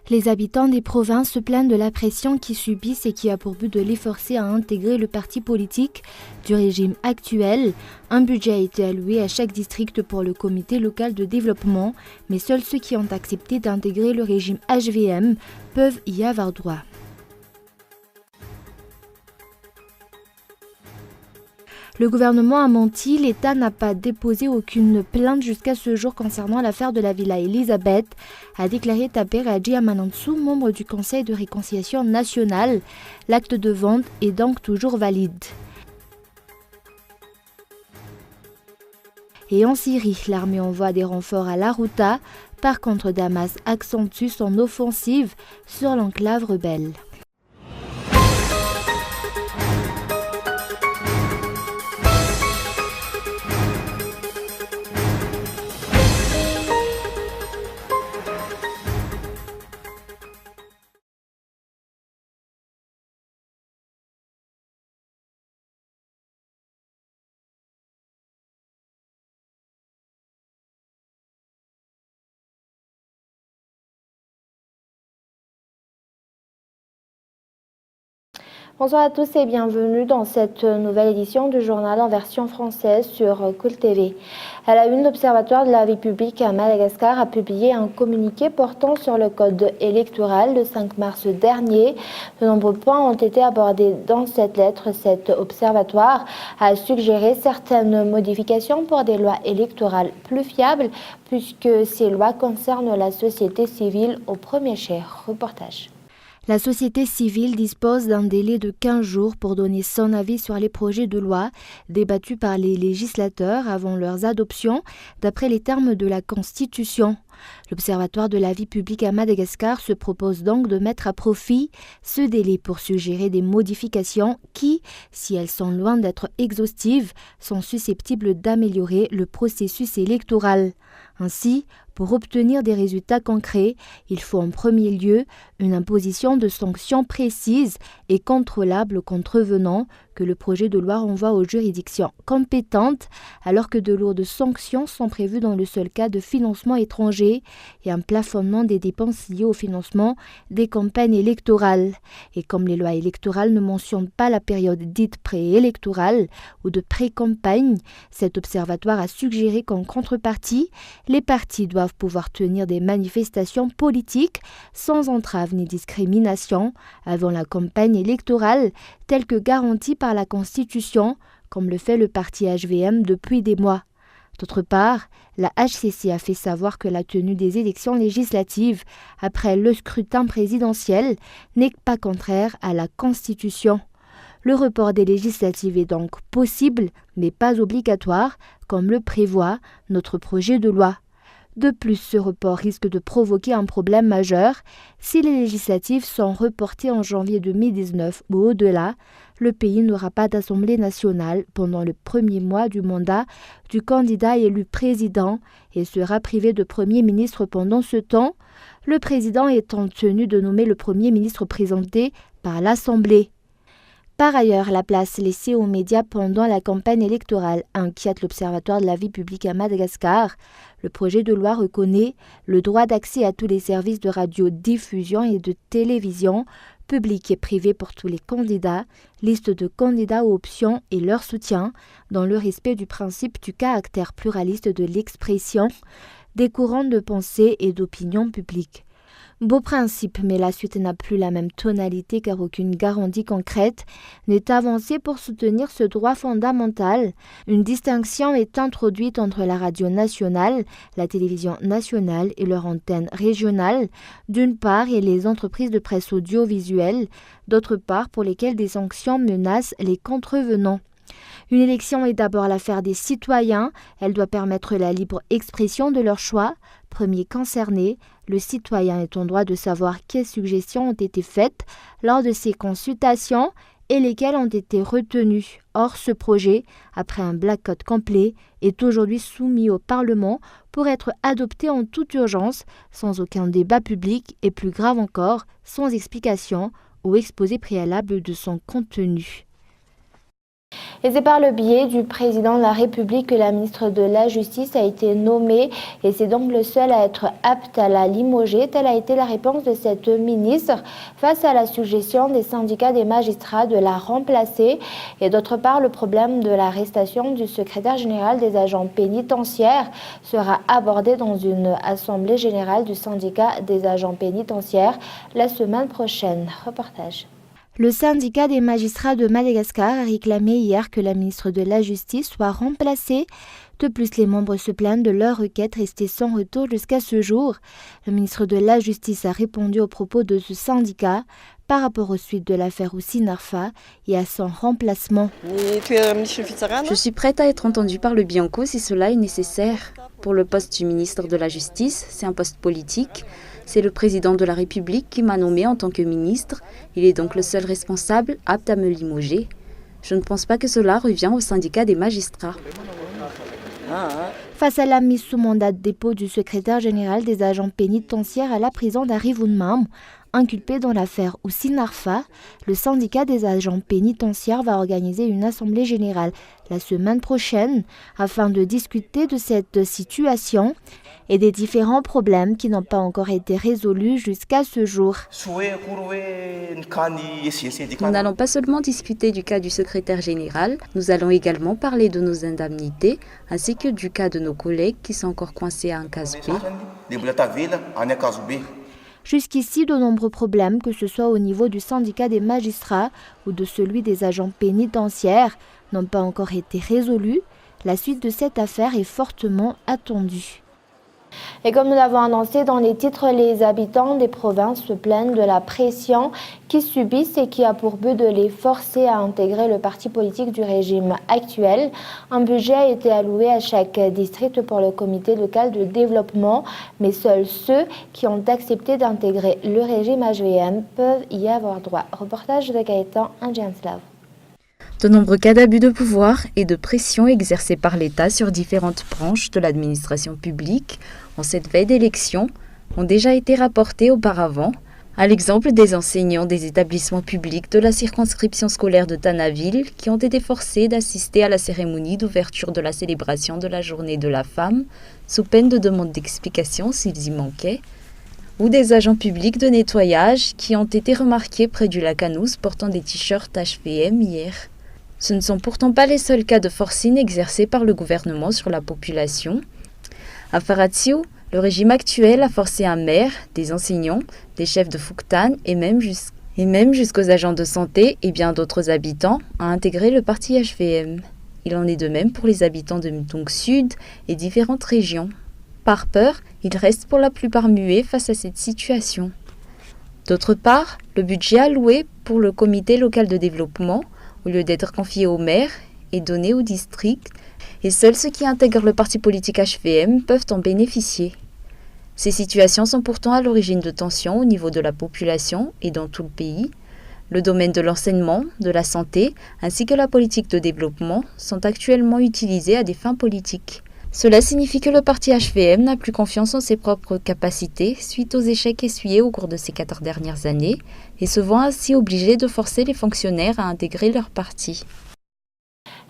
Les habitants des provinces se plaignent de la pression qu'ils subissent et qui a pour but de les forcer à intégrer le parti politique du régime actuel. Un budget a été alloué à chaque district pour le comité local de développement, mais seuls ceux qui ont accepté d'intégrer le régime HVM peuvent y avoir droit. Le gouvernement a menti, l'État n'a pas déposé aucune plainte jusqu'à ce jour concernant l'affaire de la Villa Elisabeth, a déclaré Tapé Raji Amanantsou, membre du Conseil de réconciliation nationale. L'acte de vente est donc toujours valide. Et en Syrie, l'armée envoie des renforts à la Ghouta. Par contre, Damas accentue son offensive sur l'enclave rebelle. Bonsoir à tous et bienvenue dans cette nouvelle édition du journal en version française sur Cool TV. À la une, l'Observatoire de la vie publique à Madagascar a publié un communiqué portant sur le code électoral le 5 mars dernier. De nombreux points ont été abordés dans cette lettre. Cet observatoire a suggéré certaines modifications pour des lois électorales plus fiables puisque ces lois concernent la société civile au premier chef. Reportage. La société civile dispose d'un délai de 15 jours pour donner son avis sur les projets de loi débattus par les législateurs avant leurs adoptions, d'après les termes de la Constitution. L'Observatoire de la vie publique à Madagascar se propose donc de mettre à profit ce délai pour suggérer des modifications qui, si elles sont loin d'être exhaustives, sont susceptibles d'améliorer le processus électoral. Ainsi, pour obtenir des résultats concrets, il faut en premier lieu une imposition de sanctions précises et contrôlables aux contrevenants que le projet de loi renvoie aux juridictions compétentes, alors que de lourdes sanctions sont prévues dans le seul cas de financement étranger et un plafonnement des dépenses liées au financement des campagnes électorales. Et comme les lois électorales ne mentionnent pas la période dite préélectorale ou de pré-campagne, cet observatoire a suggéré qu'en contrepartie, les partis doivent pouvoir tenir des manifestations politiques sans entrave ni discrimination avant la campagne électorale, telle que garantie par la Constitution, comme le fait le parti HVM depuis des mois. D'autre part, la HCC a fait savoir que la tenue des élections législatives après le scrutin présidentiel n'est pas contraire à la Constitution. Le report des législatives est donc possible, mais pas obligatoire, comme le prévoit notre projet de loi. De plus, ce report risque de provoquer un problème majeur. Si les législatives sont reportées en janvier 2019 ou au-delà, le pays n'aura pas d'Assemblée nationale pendant le premier mois du mandat du candidat élu président et sera privé de Premier ministre pendant ce temps, le président étant tenu de nommer le Premier ministre présenté par l'Assemblée. Par ailleurs, la place laissée aux médias pendant la campagne électorale inquiète l'Observatoire de la vie publique à Madagascar. Le projet de loi reconnaît le droit d'accès à tous les services de radiodiffusion et de télévision, publics et privés pour tous les candidats, liste de candidats aux options et leur soutien, dans le respect du principe du caractère pluraliste de l'expression, des courants de pensée et d'opinion publique. Beau principe, mais la suite n'a plus la même tonalité car aucune garantie concrète n'est avancée pour soutenir ce droit fondamental. Une distinction est introduite entre la radio nationale, la télévision nationale et leur antenne régionale, d'une part, et les entreprises de presse audiovisuelle, d'autre part, pour lesquelles des sanctions menacent les contrevenants. Une élection est d'abord l'affaire des citoyens, elle doit permettre la libre expression de leur choix. Premier concerné, le citoyen est en droit de savoir quelles suggestions ont été faites lors de ces consultations et lesquelles ont été retenues. Or, ce projet, après un blackout complet, est aujourd'hui soumis au Parlement pour être adopté en toute urgence, sans aucun débat public et plus grave encore, sans explication ou exposé préalable de son contenu. Et c'est par le biais du président de la République que la ministre de la Justice a été nommée et c'est donc le seul à être apte à la limoger. Telle a été la réponse de cette ministre face à la suggestion des syndicats des magistrats de la remplacer. Et d'autre part, le problème de l'arrestation du secrétaire général des agents pénitentiaires sera abordé dans une assemblée générale du syndicat des agents pénitentiaires la semaine prochaine. Reportage. Le syndicat des magistrats de Madagascar a réclamé hier que la ministre de la Justice soit remplacée. De plus, les membres se plaignent de leur requête restée sans retour jusqu'à ce jour. Le ministre de la Justice a répondu aux propos de ce syndicat par rapport aux suites de l'affaire Ousinarfa et à son remplacement. Je suis prête à être entendue par le Bianco si cela est nécessaire. Pour le poste du ministre de la Justice, c'est un poste politique. C'est le président de la République qui m'a nommé en tant que ministre. Il est donc le seul responsable apte à me limoger. Je ne pense pas que cela revient au syndicat des magistrats. Face à la mise sous mandat de dépôt du secrétaire général des agents pénitentiaires à la prison d'Arivunmam, inculpé dans l'affaire Ousinarfa, le syndicat des agents pénitentiaires va organiser une assemblée générale la semaine prochaine afin de discuter de cette situation et des différents problèmes qui n'ont pas encore été résolus jusqu'à ce jour. Nous n'allons pas seulement discuter du cas du secrétaire général, nous allons également parler de nos indemnités ainsi que du cas de nos collègues qui sont encore coincés à Ankazbe. Jusqu'ici, de nombreux problèmes, que ce soit au niveau du syndicat des magistrats ou de celui des agents pénitentiaires, n'ont pas encore été résolus. La suite de cette affaire est fortement attendue. Et comme nous l'avons annoncé dans les titres, les habitants des provinces se plaignent de la pression qu'ils subissent et qui a pour but de les forcer à intégrer le parti politique du régime actuel. Un budget a été alloué à chaque district pour le comité local de développement, mais seuls ceux qui ont accepté d'intégrer le régime HVM peuvent y avoir droit. Reportage de Gaëtan Indjanslav. De nombreux cas d'abus de pouvoir et de pression exercés par l'État sur différentes branches de l'administration publique en cette veille d'élection ont déjà été rapportés auparavant, à l'exemple des enseignants des établissements publics de la circonscription scolaire de Tanaville qui ont été forcés d'assister à la cérémonie d'ouverture de la célébration de la Journée de la femme, sous peine de demande d'explication s'ils y manquaient, ou des agents publics de nettoyage qui ont été remarqués près du lac Anous portant des t-shirts HVM hier. Ce ne sont pourtant pas les seuls cas de forcing exercés par le gouvernement sur la population. À Faratsiou, le régime actuel a forcé un maire, des enseignants, des chefs de Fouktan et même jusqu'aux agents de santé et bien d'autres habitants à intégrer le parti HVM. Il en est de même pour les habitants de Mutong Sud et différentes régions. Par peur, ils restent pour la plupart muets face à cette situation. D'autre part, le budget alloué pour le comité local de développement, au lieu d'être confié au maire, est donné au district et seuls ceux qui intègrent le parti politique HVM peuvent en bénéficier. Ces situations sont pourtant à l'origine de tensions au niveau de la population et dans tout le pays. Le domaine de l'enseignement, de la santé ainsi que la politique de développement sont actuellement utilisés à des fins politiques. Cela signifie que le parti HVM n'a plus confiance en ses propres capacités suite aux échecs essuyés au cours de ces 4 dernières années et se voit ainsi obligé de forcer les fonctionnaires à intégrer leur parti.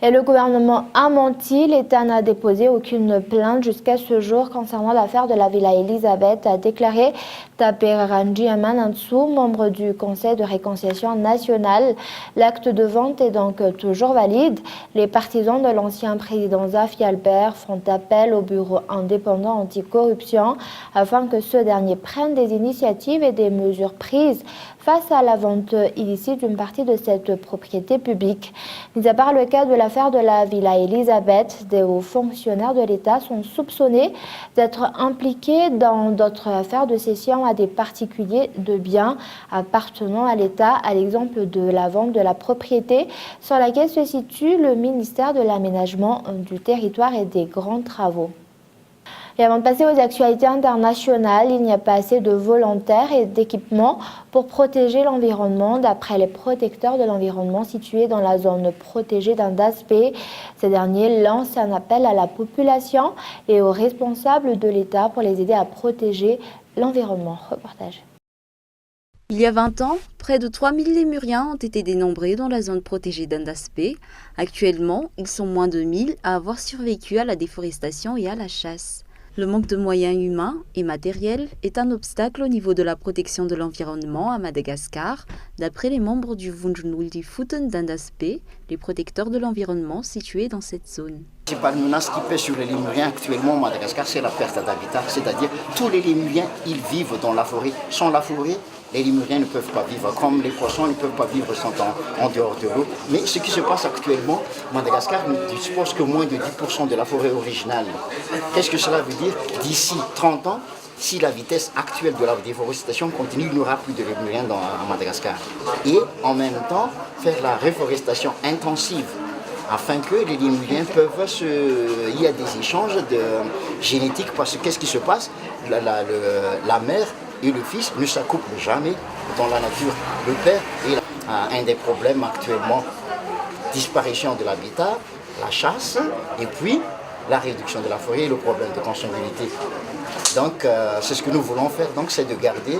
Et le gouvernement a menti, l'État n'a déposé aucune plainte jusqu'à ce jour concernant l'affaire de la Villa Elisabeth, a déclaré Taperanji Amanantsou, membre du Conseil de réconciliation nationale. L'acte de vente est donc toujours valide. Les partisans de l'ancien président Zafi Albert font appel au bureau indépendant anticorruption afin que ce dernier prenne des initiatives et des mesures prises face à la vente illicite d'une partie de cette propriété publique. Mis à part le cas de l'affaire de la Villa Elisabeth, des hauts fonctionnaires de l'État sont soupçonnés d'être impliqués dans d'autres affaires de cession à des particuliers de biens appartenant à l'État, à l'exemple de la vente de la propriété sur laquelle se situe le ministère de l'Aménagement du Territoire et des Grands Travaux. Et avant de passer aux actualités internationales, il n'y a pas assez de volontaires et d'équipements pour protéger l'environnement, d'après les protecteurs de l'environnement situés dans la zone protégée d'Andaspe. Ces derniers lancent un appel à la population et aux responsables de l'État pour les aider à protéger l'environnement. Reportage. Il y a 20 ans, près de 3000 lémuriens ont été dénombrés dans la zone protégée d'Andaspé. Actuellement, ils sont moins de 1000 à avoir survécu à la déforestation et à la chasse. Le manque de moyens humains et matériels est un obstacle au niveau de la protection de l'environnement à Madagascar, d'après les membres du Vunjunulifuten d'Andaspé, les protecteurs de l'environnement situés dans cette zone. La principale menace qui pèse sur les lémuriens actuellement au Madagascar, c'est la perte d'habitat, c'est-à-dire tous les lémuriens, ils vivent dans la forêt. Sans la forêt, les lémuriens ne peuvent pas vivre, comme les poissons ne peuvent pas vivre sans en dehors de l'eau. Mais ce qui se passe actuellement, Madagascar ne dispose que moins de 10% de la forêt originale. Qu'est-ce que cela veut dire? D'ici 30 ans, si la vitesse actuelle de la déforestation continue, il n'y aura plus de lémuriens à Madagascar. Et en même temps, faire la reforestation intensive, afin que les lémuriens peuvent il y a des échanges de génétique, parce que qu'est-ce qui se passe? La mère et le fils ne s'accouplent jamais dans la nature. Le père est un des problèmes actuellement, disparition de l'habitat, la chasse, et puis la réduction de la forêt et le problème de consommabilité. Donc c'est ce que nous voulons faire, donc c'est de garder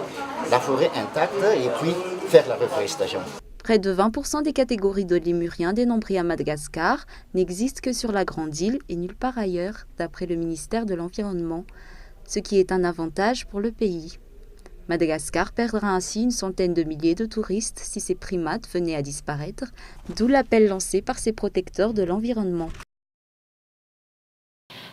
la forêt intacte et puis faire la reforestation. Près de 20% des catégories de lémuriens dénombrées à Madagascar n'existent que sur la Grande Île et nulle part ailleurs, d'après le ministère de l'Environnement, ce qui est un avantage pour le pays. Madagascar perdra ainsi une centaine de milliers de touristes si ces primates venaient à disparaître, d'où l'appel lancé par ces protecteurs de l'environnement.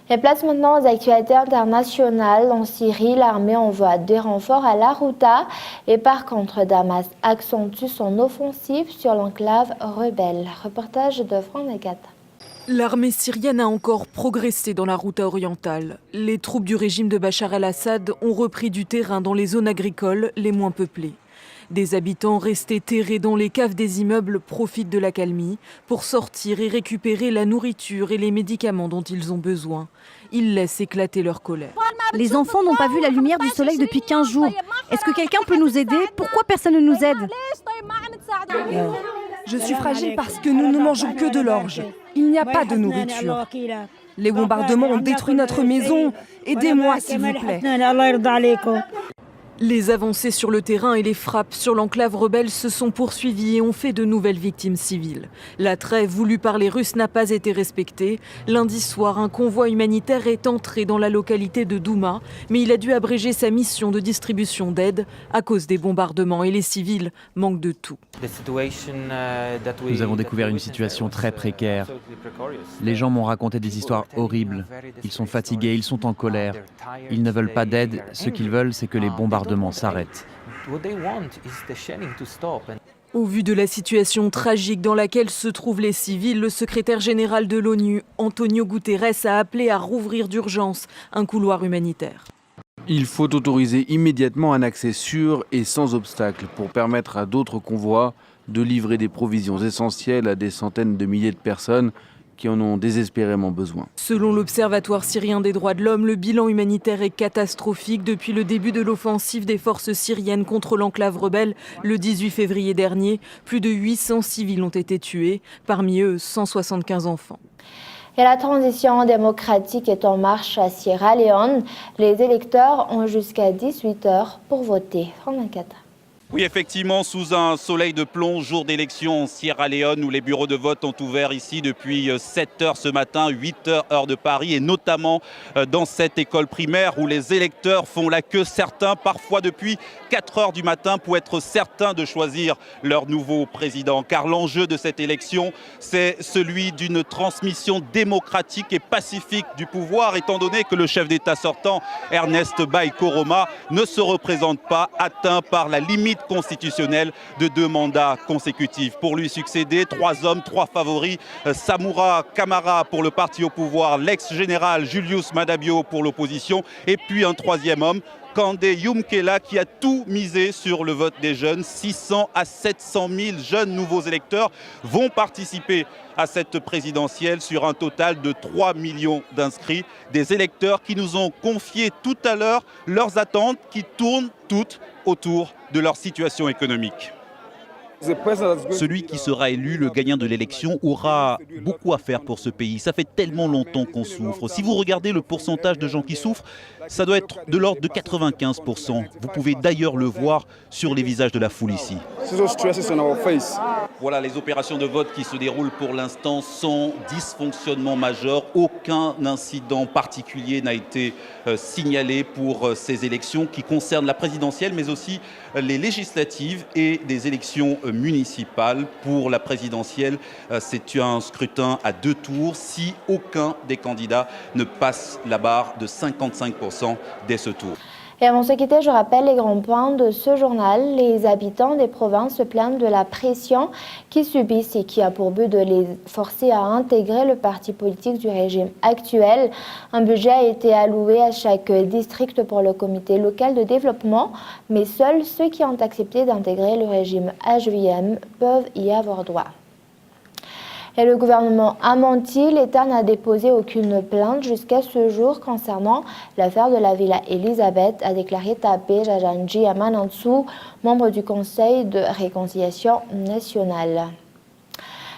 Et place maintenant aux actualités internationales. En Syrie, l'armée envoie des renforts à la Ghouta et par contre, Damas accentue son offensive sur l'enclave rebelle. Reportage de Franck Negat. L'armée syrienne a encore progressé dans la Ghouta orientale. Les troupes du régime de Bachar el-Assad ont repris du terrain dans les zones agricoles les moins peuplées. Des habitants restés terrés dans les caves des immeubles profitent de l'accalmie pour sortir et récupérer la nourriture et les médicaments dont ils ont besoin. Ils laissent éclater leur colère. Les enfants n'ont pas vu la lumière du soleil depuis 15 jours. Est-ce que quelqu'un peut nous aider? Pourquoi personne ne nous aide? Je suis fragile parce que nous ne mangeons que de l'orge. Il n'y a pas de nourriture. Les bombardements ont détruit notre maison. Aidez-moi, s'il vous plaît. Les avancées sur le terrain et les frappes sur l'enclave rebelle se sont poursuivies et ont fait de nouvelles victimes civiles. La trêve voulue par les Russes n'a pas été respectée. Lundi soir, un convoi humanitaire est entré dans la localité de Douma, mais il a dû abréger sa mission de distribution d'aide à cause des bombardements et les civils manquent de tout. Nous avons découvert une situation très précaire. Les gens m'ont raconté des histoires horribles. Ils sont fatigués, ils sont en colère. Ils ne veulent pas d'aide. Ce qu'ils veulent, c'est que les bombardements s'arrêtent. Au vu de la situation tragique dans laquelle se trouvent les civils, le secrétaire général de l'ONU, Antonio Guterres, a appelé à rouvrir d'urgence un couloir humanitaire. Il faut autoriser immédiatement un accès sûr et sans obstacle pour permettre à d'autres convois de livrer des provisions essentielles à des centaines de milliers de personnes qui en ont désespérément besoin. Selon l'Observatoire syrien des droits de l'homme, le bilan humanitaire est catastrophique depuis le début de l'offensive des forces syriennes contre l'enclave rebelle le 18 février dernier. Plus de 800 civils ont été tués, parmi eux 175 enfants. Et la transition démocratique est en marche à Sierra Leone. Les électeurs ont jusqu'à 18 heures pour voter. Oui, effectivement, sous un soleil de plomb, jour d'élection en Sierra Leone, où les bureaux de vote ont ouvert ici depuis 7 heures ce matin, 8 heures heure de Paris, et notamment dans cette école primaire où les électeurs font la queue, certains parfois depuis 4 heures du matin pour être certains de choisir leur nouveau président. Car l'enjeu de cette élection, c'est celui d'une transmission démocratique et pacifique du pouvoir, étant donné que le chef d'État sortant, Ernest Bai Koroma, ne se représente pas, atteint par la limite constitutionnelle de 2 mandats consécutifs. Pour lui succéder, 3 hommes, 3 favoris, Samura Kamara pour le parti au pouvoir, l'ex-général Julius Maada Bio pour l'opposition, et puis un 3e homme, Kandé Yumkela, qui a tout misé sur le vote des jeunes. 600 à 700 000 jeunes nouveaux électeurs vont participer à cette présidentielle sur un total de 3 millions d'inscrits. Des électeurs qui nous ont confié tout à l'heure leurs attentes qui tournent toutes autour de leur situation économique. Celui qui sera élu, le gagnant de l'élection, aura beaucoup à faire pour ce pays. Ça fait tellement longtemps qu'on souffre. Si vous regardez le pourcentage de gens qui souffrent, ça doit être de l'ordre de 95%. Vous pouvez d'ailleurs le voir sur les visages de la foule ici. Voilà les opérations de vote qui se déroulent pour l'instant sans dysfonctionnement majeur. Aucun incident particulier n'a été signalé pour ces élections qui concernent la présidentielle, mais aussi les législatives et des élections municipales. Pour la présidentielle, c'est un scrutin à 2 tours si aucun des candidats ne passe la barre de 55% dès ce tour. Et avant de se quitter, je rappelle les grands points de ce journal. Les habitants des provinces se plaignent de la pression qu'ils subissent et qui a pour but de les forcer à intégrer le parti politique du régime actuel. Un budget a été alloué à chaque district pour le comité local de développement, mais seuls ceux qui ont accepté d'intégrer le régime HVM peuvent y avoir droit. Et le gouvernement a menti, l'État n'a déposé aucune plainte jusqu'à ce jour concernant l'affaire de la Villa Elisabeth, a déclaré Tapé Jajanji Amanantsou, membre du Conseil de réconciliation nationale.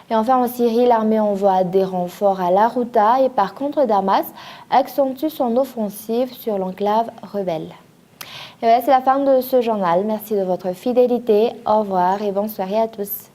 Et enfin en Syrie, l'armée envoie des renforts à la Ghouta et par contre Damas accentue son offensive sur l'enclave rebelle. Et voilà, c'est la fin de ce journal. Merci de votre fidélité. Au revoir et bonne soirée à tous.